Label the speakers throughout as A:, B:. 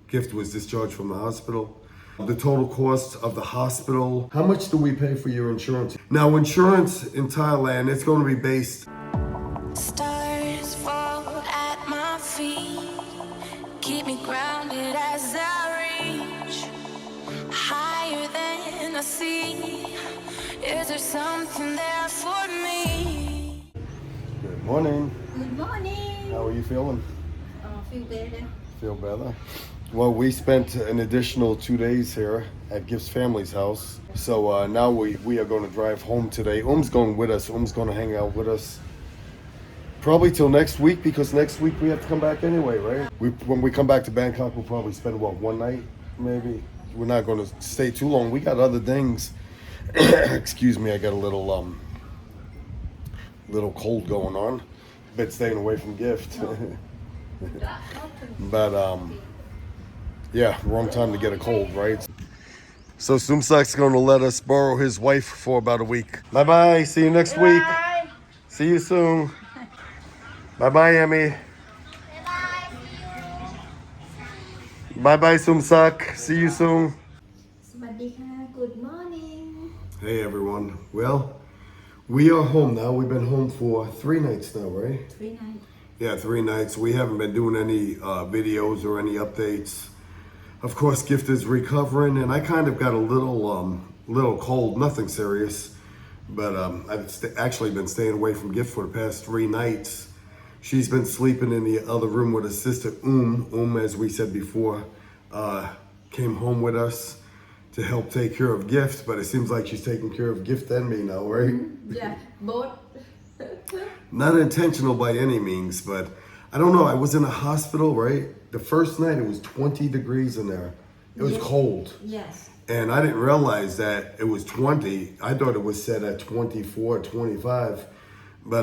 A: Gift was discharged from the hospital. The total cost of the hospital. How much do we pay for your insurance? Now, insurance in Thailand, it's going to be based.
B: Stars fall at my feet, keep me grounded as I reach higher than I see. Is there something there for me?
A: Good morning.
C: Good morning.
A: How are you feeling?
C: Feel better.
A: Feel better? Well, we spent an additional 2 days here at Gift's family's house. So now we are going to drive home today. Um's going with us. Um's going to hang out with us. Probably till next week, because next week we have to come back anyway, right? When we come back to Bangkok, we'll probably spend, one night, maybe? We're not going to stay too long. We got other things. Excuse me, I got a little cold going on. Been staying away from Gift. But yeah, wrong time to get a cold, right? So Sumsak's going to let us borrow his wife for about a week. Bye bye. See you next week. See you soon. Bye bye, Emmy. Bye bye, Sumsak. See you soon.
C: Good morning.
A: Hey everyone. Well, we are home now. We've been home for 3 nights now, right?
C: 3 nights.
A: Yeah, 3 nights. We haven't been doing any videos or any updates. Of course, Gift is recovering, and I kind of got a little cold, nothing serious. But I've actually been staying away from Gift for the past 3 nights. She's been sleeping in the other room with her sister, as we said before, came home with us to help take care of Gift, but it seems like she's taking care of Gift and me now, right?
C: Yeah, both.
A: Not intentional by any means, but I don't know. I was in a hospital, right? The first night it was 20 degrees in there. It was cold.
C: Yes.
A: And I didn't realize that it was 20. I thought it was set at 24, 25. But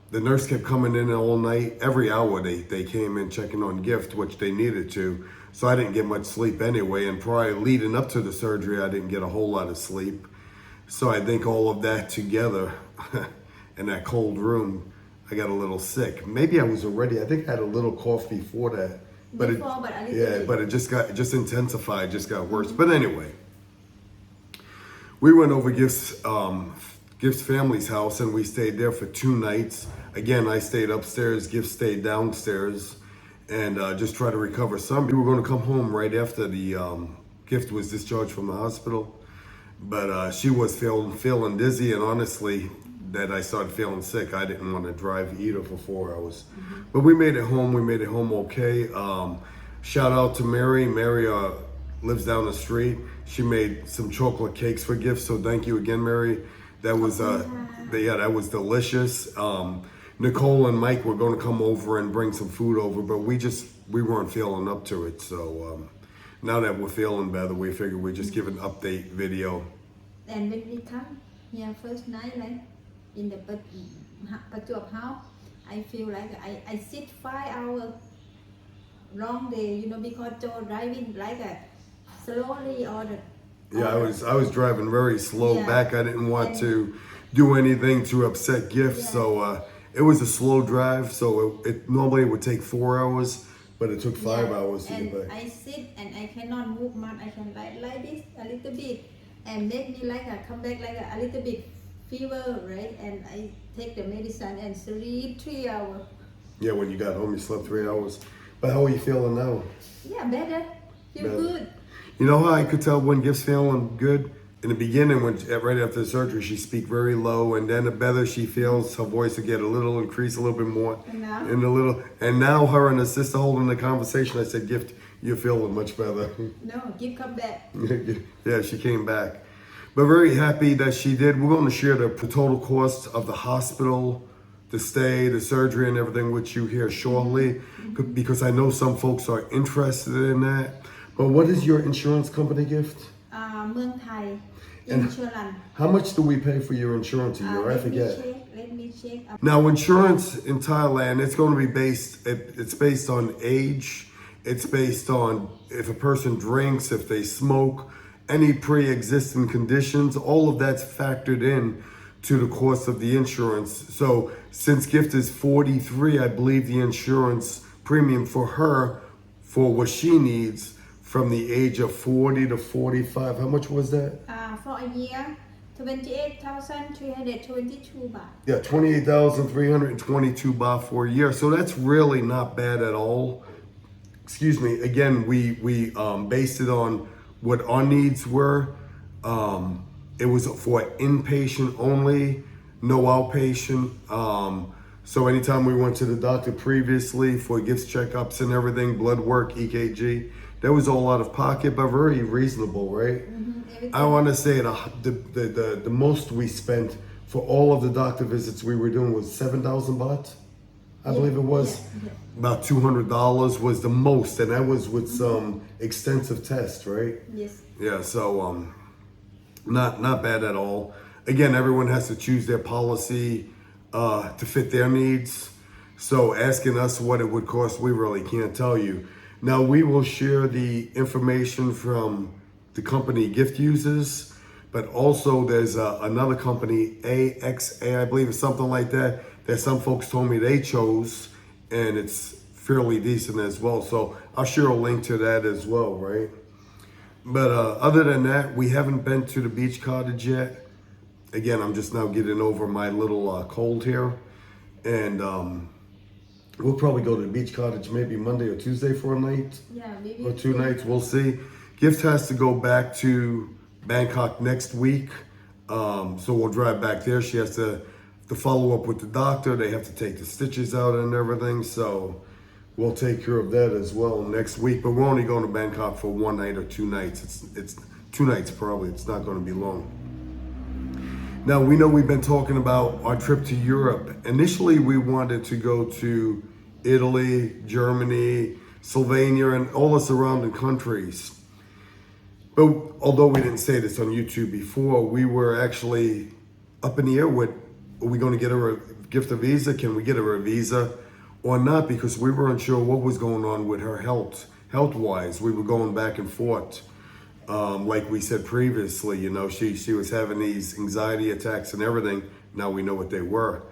A: the nurse kept coming in all night. Every hour they came in checking on Gift, which they needed to. So I didn't get much sleep anyway. And probably leading up to the surgery, I didn't get a whole lot of sleep. So I think all of that together in that cold room, I got a little sick. Maybe I think I had a little cough before that. But it just intensified, just got worse. But anyway, we went over Gift's family's house, and we stayed there for 2 nights. Again, I stayed upstairs, Gift stayed downstairs, and just try to recover some. We were going to come home right after the Gift was discharged from the hospital, but she was feeling dizzy, and honestly, that I started feeling sick. I didn't want to drive either for 4 hours. But we made it home. We made it home okay. Shout out to Mary. Mary lives down the street. She made some chocolate cakes for Gift, so thank you again, Mary. That was that was delicious. Nicole and Mike were going to come over and bring some food over, but we weren't feeling up to it. So now that we're feeling better, we figured we'd just give an update video.
C: And when we come here first night, like in the Patuap house, I feel like I sit 5 hours long day, because Joe driving like a slowly or the.
A: Yeah, I was driving very slow back. I didn't want to do anything to upset Gift, so it was a slow drive. So it normally would take 4 hours, but it took 5 hours to get back.
C: I sit and I cannot move much. I can like this a little bit, and make me come back like a little bit fever, right? And I take the medicine and sleep 3 hours.
A: Yeah, when you got home, you slept 3 hours. But how are you feeling now?
C: Yeah, better. Feel good.
A: You know how I could tell when Gift's feeling good? In the beginning, right after the surgery, she speak very low, and then the better she feels, her voice will get increase a little bit more. And now her and her sister holding the conversation, I said, Gift, you're feeling much better.
C: No, Gift come back.
A: Yeah, she came back. But very happy that she did. We're going to share the total cost of the hospital, the stay, the surgery, and everything with you here shortly, because I know some folks are interested in that. But what is your insurance company, Gift?
C: มืองไทย Insurance.
A: How much do we pay for your insurance a year? I forget.
C: Let me check.
A: Now, insurance in Thailand, it's going to be based on age. It's based on if a person drinks, if they smoke, any pre-existing conditions. All of that's factored in to the cost of the insurance. So since Gift is 43, I believe the insurance premium for her, for what she needs, from the age of 40 to 45. How much was that?
C: For a year 28,322 baht.
A: Yeah, 28,322 baht for a year. So that's really not bad at all. Excuse me. Again, we based it on what our needs were. It was for inpatient only, no outpatient. So anytime we went to the doctor previously for gifts, checkups and everything, blood work, EKG, that was all out of pocket, but very reasonable, right? I want to say the most we spent for all of the doctor visits we were doing was 7,000 baht. I believe it was.
C: Yeah.
A: About $200 was the most, and that was with some extensive tests, right?
C: Yes.
A: Yeah, so not bad at all. Again, everyone has to choose their policy to fit their needs. So asking us what it would cost, we really can't tell you. Now we will share the information from the company Gift uses, but also there's another company, AXA, I believe it's something like that some folks told me they chose, and it's fairly decent as well. So I'll share a link to that as well, right? But other than that, we haven't been to the beach cottage yet. Again, I'm just now getting over my little cold here. And we'll probably go to the beach cottage maybe Monday or Tuesday for a night.
C: Yeah, maybe.
A: Or 2 nights, we'll see. Gift has to go back to Bangkok next week. So we'll drive back there. She has to follow up with the doctor. They have to take the stitches out and everything. So we'll take care of that as well next week. But we're only going to Bangkok for 1 night or 2 nights. It's 2 nights probably. It's not going to be long. Now, we know we've been talking about our trip to Europe. Initially, we wanted to go to Italy, Germany, Slovenia, and all the surrounding countries. But although we didn't say this on YouTube before, we were actually up in the air with, are we going to get her a gift a visa? Can we get her a visa or not? Because we were unsure what was going on with her health-wise. We were going back and forth. Like we said previously, you know, she was having these anxiety attacks and everything. Now we know what they were.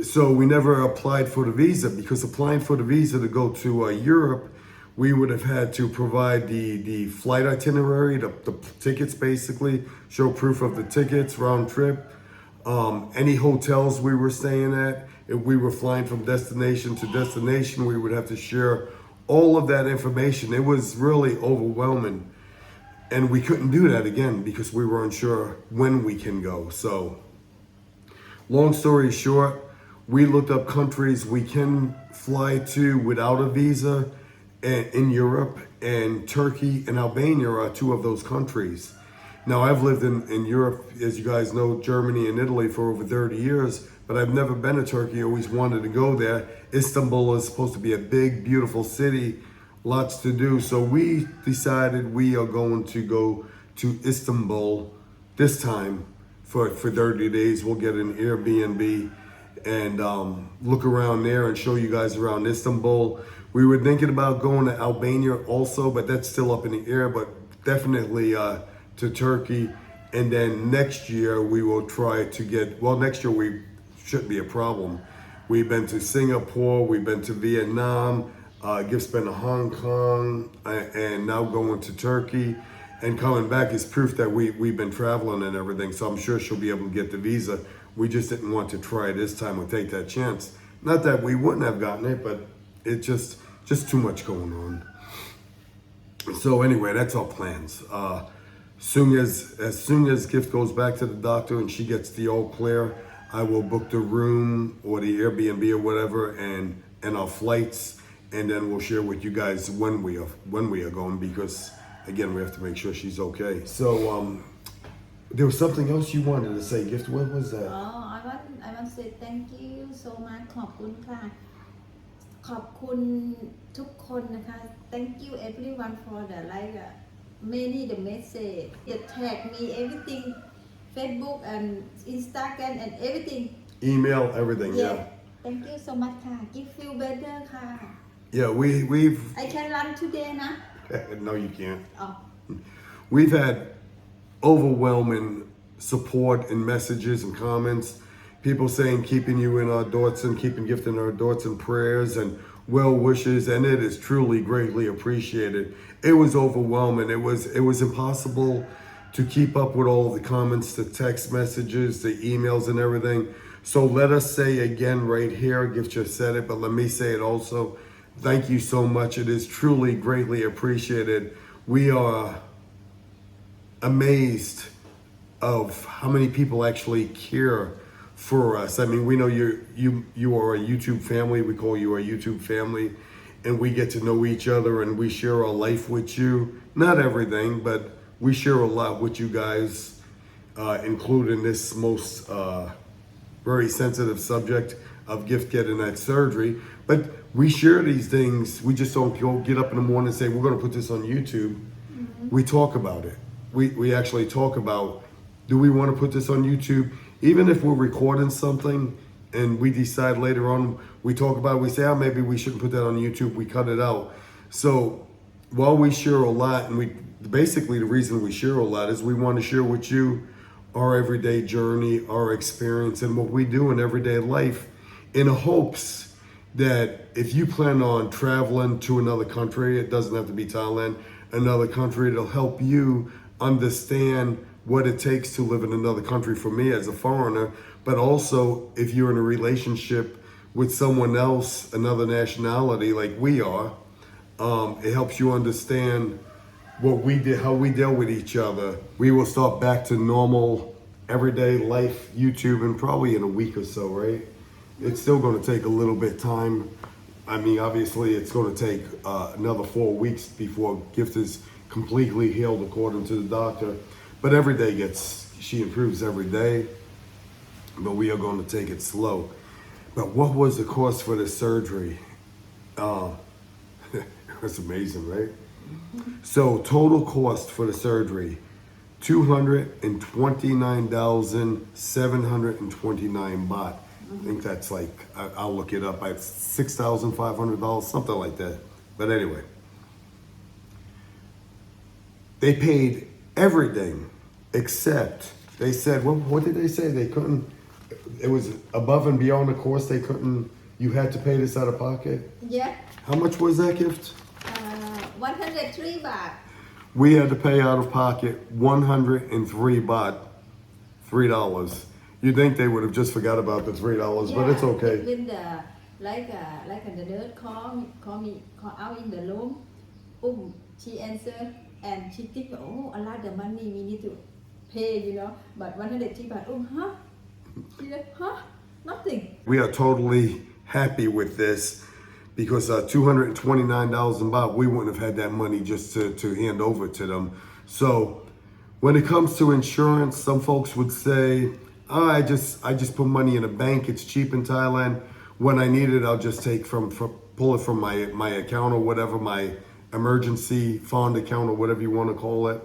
A: So we never applied for the visa, because applying for the visa to go to Europe, we would have had to provide the flight itinerary, the tickets basically, show proof of the tickets, round trip, any hotels we were staying at. If we were flying from destination to destination, we would have to share all of that information. It was really overwhelming. And we couldn't do that again because we were unsure when we can go. So long story short, we looked up countries we can fly to without a visa in Europe, and Turkey and Albania are 2 of those countries. Now, I've lived in Europe, as you guys know, Germany and Italy for over 30 years, but I've never been to Turkey. I always wanted to go there. Istanbul is supposed to be a big, beautiful city, lots to do. So we decided we are going to go to Istanbul this time for 30 days. We'll get an Airbnb and look around there and show you guys around Istanbul. We were thinking about going to Albania also, but that's still up in the air, but definitely to Turkey. And then next year we will try to get, well, next year we shouldn't be a problem. We've been to Singapore, we've been to Vietnam, Gift's been to Hong Kong, and now going to Turkey. And coming back is proof that we've been traveling and everything, so I'm sure she'll be able to get the visa. We just didn't want to try this time or take that chance. Not that we wouldn't have gotten it, but it's just too much going on. So anyway, that's our plans. As soon as Gift goes back to the doctor and she gets the all clear, I will book the room or the Airbnb or whatever, and our flights, and then we'll share with you guys when we are going, because again, we have to make sure she's okay. So there was something else you wanted to say, Gift. What was that?
C: I want to say thank you so much. ขอบคุณค่ะ ขอบคุณทุกคนนะคะ Thank you everyone for the many the message. It tag me everything, Facebook and Instagram and everything.
A: Email, everything. Yeah.
C: Thank you so much ค่ะ Give feel better ค่ะ
A: Yeah, we've.
C: I can run today นะ
A: No, you can't.
C: Oh.
A: We've had overwhelming support and messages and comments. People saying keeping you in our thoughts and keeping Gift in our thoughts and prayers, and well wishes, and it is truly greatly appreciated. It was overwhelming. It was impossible to keep up with all the comments, the text messages, the emails, and everything. So let us say again right here, Gift just said it, but let me say it also. Thank you so much. It is truly greatly appreciated. We are amazed of how many people actually care for us. I mean, we know you are a YouTube family. We call you a YouTube family, and we get to know each other and we share our life with you. Not everything, but we share a lot with you guys, including this most very sensitive subject of Gift getting that surgery. But we share these things. We just don't go get up in the morning and say, we're going to put this on YouTube. We talk about it. We actually talk about, do we want to put this on YouTube? Even if we're recording something and we decide later on, we talk about it, we say, oh, maybe we shouldn't put that on YouTube, we cut it out. So while we share a lot, and basically the reason we share a lot is we want to share with you our everyday journey, our experience, and what we do in everyday life, in hopes that if you plan on traveling to another country, it doesn't have to be Thailand, another country, it'll help you understand what it takes to live in another country for me as a foreigner, but also if you're in a relationship with someone else, another nationality like we are, it helps you understand what we did, how we deal with each other. We will start back to normal everyday life YouTube in probably in a week or so, right? It's still going to take a little bit time. I mean, obviously it's going to take another 4 weeks before Gift is completely healed according to the doctor. But every day she improves every day, but we are going to take it slow. But what was the cost for the surgery? That's amazing, right? So total cost for the surgery, 229,729 baht. I think that's like, I'll look it up. It's $6,500, something like that. But anyway, they paid everything except, they said, what did they say? They couldn't, it was above and beyond the course, they couldn't, you had to pay this out of pocket?
C: Yeah,
A: How much was that, Gift?
C: 103 baht.
A: We had to pay out of pocket 103 baht, $3. You'd think they would have just forgot about the $3, but it's okay.
C: When the the nurse call out in the room, she answered and she think, oh, a lot of money we need to pay, But 103 baht, huh? She said, huh? Nothing.
A: We are totally happy with this because 229,000 baht, we wouldn't have had that money just to hand over to them. So when it comes to insurance, some folks would say, oh, I just put money in a bank. It's cheap in Thailand. When I need it, I'll just pull it from my account or whatever, my emergency fund account or whatever you want to call it.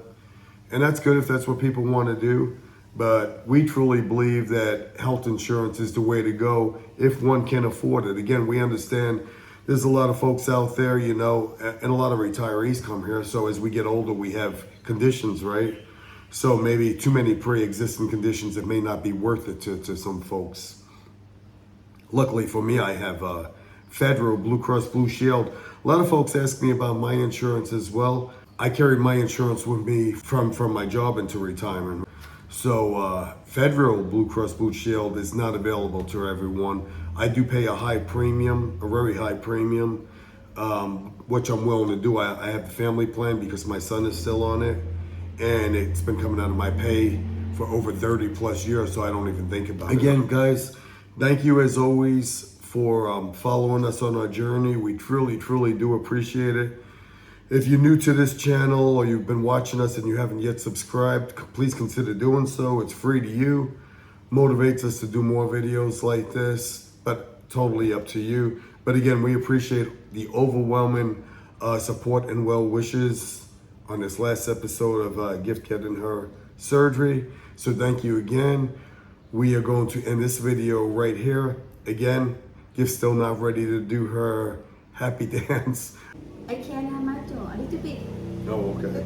A: And that's good if that's what people want to do. But we truly believe that health insurance is the way to go if one can afford it. Again, we understand there's a lot of folks out there, and a lot of retirees come here. So as we get older, we have conditions, right? So maybe too many pre-existing conditions that may not be worth it to some folks. Luckily for me, I have Federal, Blue Cross Blue Shield. A lot of folks ask me about my insurance as well. I carried my insurance with me from my job into retirement. So Federal Blue Cross Blue Shield is not available to everyone. I do pay a high premium, a very high premium, which I'm willing to do. I have the family plan because my son is still on it. And it's been coming out of my pay for over 30 plus years, so I don't even think about it. Again, guys, thank you as always for following us on our journey. We truly, truly do appreciate it. If you're new to this channel or you've been watching us and you haven't yet subscribed, please consider doing so. It's free to you. Motivates us to do more videos like this, but totally up to you. But again, we appreciate the overwhelming support and well wishes on this last episode of Gift getting her surgery. So thank you again. We are going to end this video right here. Again, Gift's still not ready to do her happy dance.
C: I can have a little bit.
A: Oh, okay.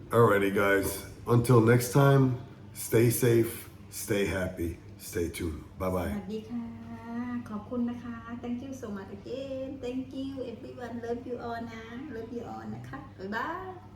A: Alrighty, guys. Until next time, stay safe, Stay happy. Stay tuned. Bye
C: ส
A: bye.
C: วัสดีค่ะ ขอบคุณนะคะ thank you so much again thank you everyone love you all นะ love you all นะคะ บ๊ายบาย